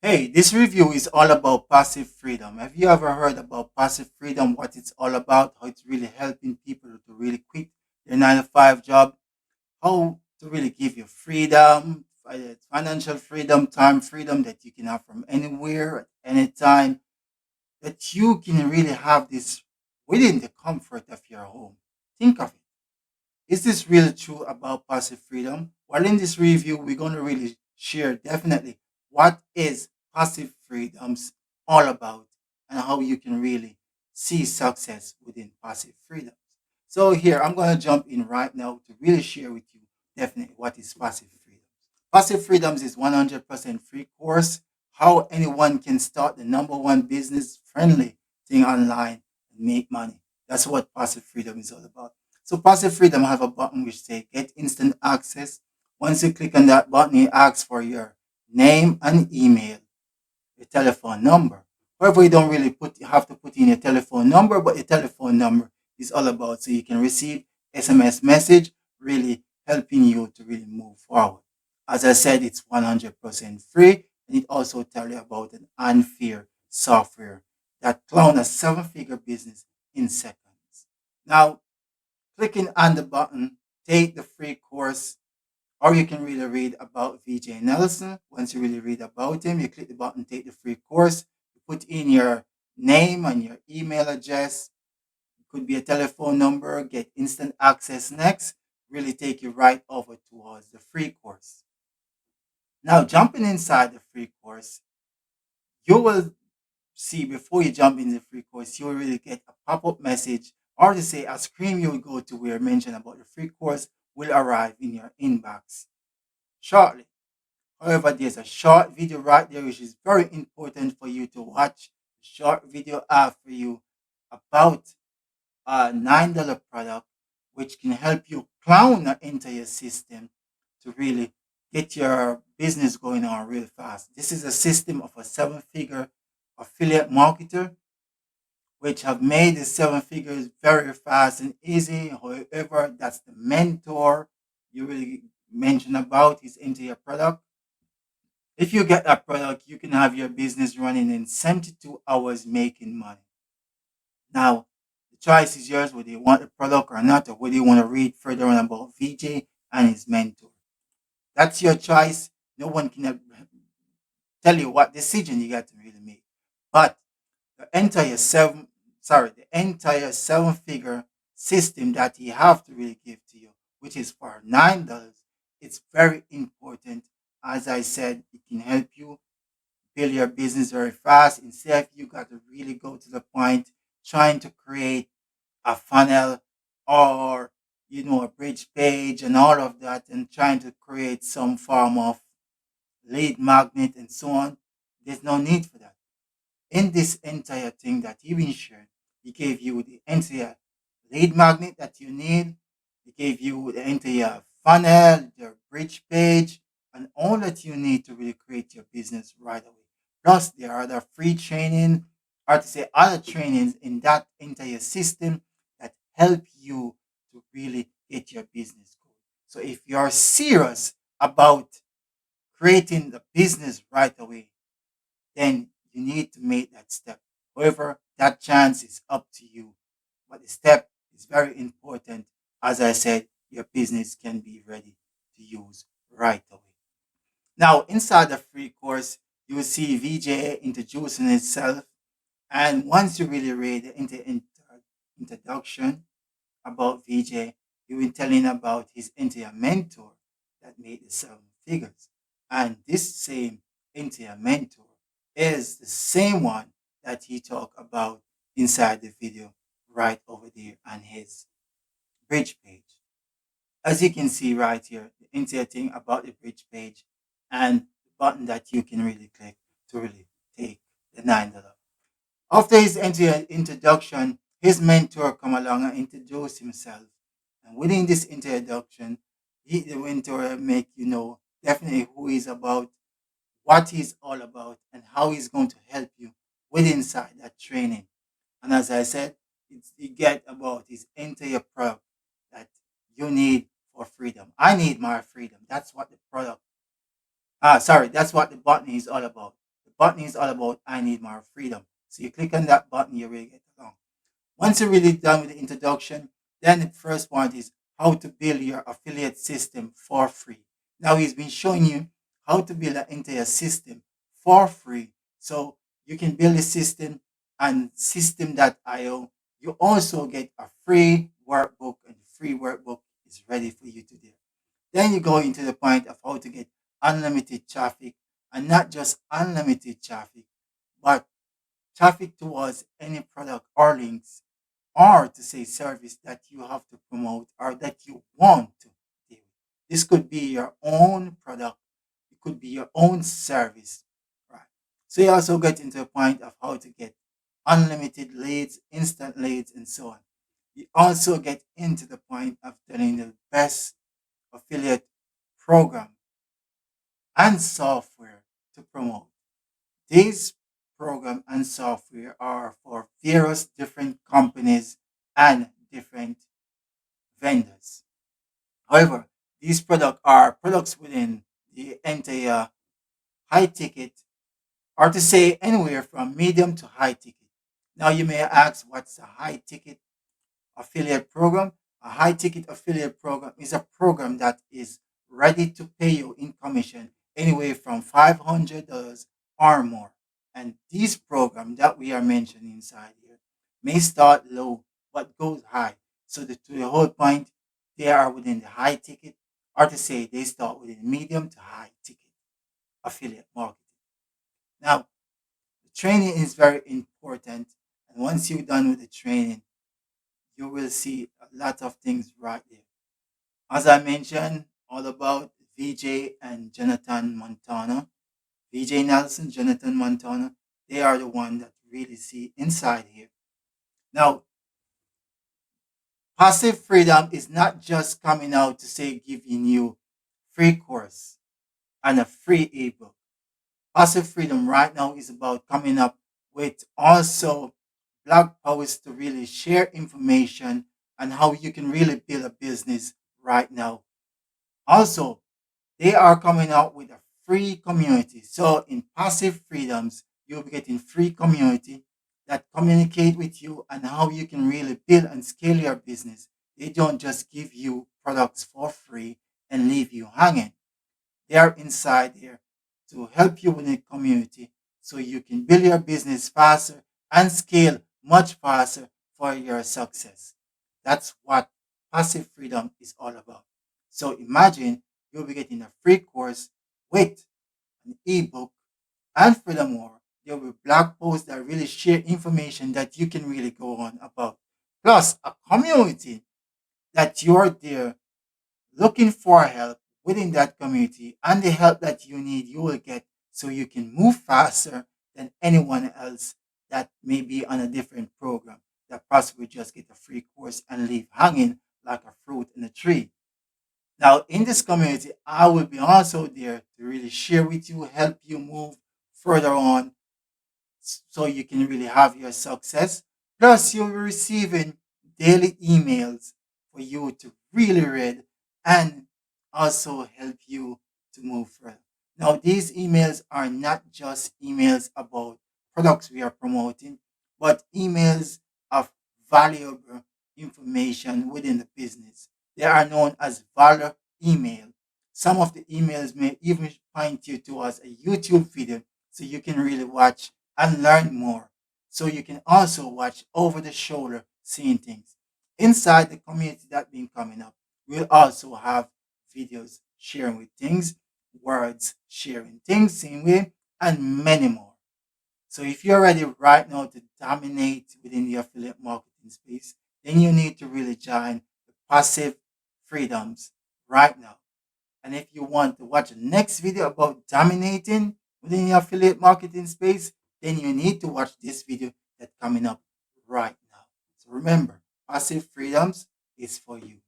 Hey, this review is all about passive freedom. Have you ever heard about passive freedom? What it's all about? How it's really helping people to really quit their 9 to 5 job? How to really give you freedom, financial freedom, time freedom that you can have from anywhere at any time, that you can really have this within the comfort of your home. Think of it. Is this really true about passive freedom? Well, in this review, we're going to really share definitely what is passive freedoms all about and how you can really see success within passive freedoms. So here, I'm going to jump in right now to really share with you definitely what is passive freedom. Passive freedoms is 100% free course, how anyone can start the number one business friendly thing online and make money. That's what passive freedom is all about. So passive freedom have a button which say get instant access. Once you click on that button, it asks for your name and email, your telephone number. However, you don't really have to put in your telephone number, but your telephone number is all about so you can receive SMS message, really helping you to really move forward. As I said, it's 100% free, and it also tells you about an unfair software that clown a seven-figure business in seconds. Now, clicking on the button, take the free course, or you can really read about VJ Nelson. Once you really read about him, you click the button, take the free course, you put in your name and your email address. It could be a telephone number, get instant access next, really take you right over towards the free course. Now, jumping inside the free course, you will see before you jump in the free course, you will really get a pop-up message or to say a screen you will go to where mention about the free course will arrive in your inbox shortly. However, there's a short video right there which is very important for you to watch. The short video for you about a $9 product which can help you clown the entire system to really get your business going on real fast. This is a system of a seven-figure affiliate marketer which have made the seven figures very fast and easy. However, that's the mentor you really mentioned about is into your product. If you get that product, you can have your business running in 72 hours making money. Now, the choice is yours whether you want the product or not, or whether you want to read further on about VJ and his mentor. That's your choice. No one can tell you what decision you got to really make. But the entire seven-figure system that you have to really give to you, which is for $9, it's very important. As I said, it can help you build your business very fast. Instead, you got to really go to the point trying to create a funnel or a bridge page and all of that and trying to create some form of lead magnet and so on. There's no need for that. In this entire thing that you've been shared, he gave you the entire lead magnet that you need. He gave you the entire funnel, the bridge page, and all that you need to really create your business right away. Plus, there are other free training, or to say other trainings in that entire system that help you to really get your business going. So if you're serious about creating the business right away, then you need to make that step. However, that chance is up to you. But the step is very important. As I said, your business can be ready to use right away. Now, inside the free course, you will see VJ introducing itself. And once you really read the introduction about VJ, he will telling about his entire mentor that made the seven figures. And this same entire mentor is the same one that he talked about inside the video right over there on his bridge page. As you can see right here, the entire thing about the bridge page and the button that you can really click to really take the $9. After his introduction, his mentor come along and introduce himself. And within this introduction, the mentor make you know definitely who he's about, what he's all about, and how he's going to help you with inside that training. And as I said, you get about his entire product that you need for freedom. I need my freedom. That's what the product that's what the button is all about. button is all about I need more freedom. So you click on that button, you really get along. Once you're really done with the introduction, then the first point is how to build your affiliate system for free. Now he's been showing you how to build an entire system for free. So you can build a system and system.io. You also get a free workbook, and the free workbook is ready for you to do. Then you go into the point of how to get unlimited traffic, and not just unlimited traffic, but traffic towards any product or links, or to say service that you have to promote or that you want to deal with. This could be your own product, it could be your own service, right? So you also get into a point of how to get unlimited leads, instant leads, and so on. You also get into the point of telling the best affiliate program and software to promote. These program and software are for various different companies and different vendors. However, these products are products within the entire high ticket, or to say anywhere from medium to high ticket. Now you may ask, what's a high ticket affiliate program? A high ticket affiliate program is a program that is ready to pay you in commission anywhere from $500 or more. And these programs that we are mentioning inside here may start low but goes high. So to the whole point, they are within the high ticket, or to say they start within medium to high ticket affiliate marketing. Now, the training is very important. And once you're done with the training, you will see a lot of things right there. As I mentioned, all about VJ and Jonathan Montana, VJ Nelson, Jonathan Montana, they are the one that really see inside here. Now, passive freedom is not just coming out to say giving you free course and a free ebook. Passive freedom right now is about coming up with also blog posts to really share information and how you can really build a business right now. Also, they are coming out with a free community. So in passive freedoms, you'll be getting free community that communicate with you and how you can really build and scale your business. They don't just give you products for free and leave you hanging. They are inside there to help you with the community so you can build your business faster and scale much faster for your success. That's what passive freedom is all about. So imagine you'll be getting a free course with an ebook, and furthermore, there will be blog posts that really share information that you can really go on about. Plus, a community that you're there looking for help within that community, and the help that you need you will get so you can move faster than anyone else that may be on a different program that possibly just get a free course and leave hanging like a fruit in a tree. Now, in this community, I will be also there to really share with you, help you move further on so you can really have your success. Plus, you'll be receiving daily emails for you to really read and also help you to move further. Now, these emails are not just emails about products we are promoting, but emails of valuable information within the business. They are known as value email. Some of the emails may even point you towards a YouTube video so you can really watch and learn more. So you can also watch over the shoulder seeing things. Inside the community that been coming up, we'll also have videos sharing with things, words sharing things, same way, and many more. So if you're ready right now to dominate within the affiliate marketing space, then you need to really join the passive freedoms right now. And if you want to watch the next video about dominating within the affiliate marketing space, then you need to watch this video that's coming up right now. So remember, passive freedoms is for you.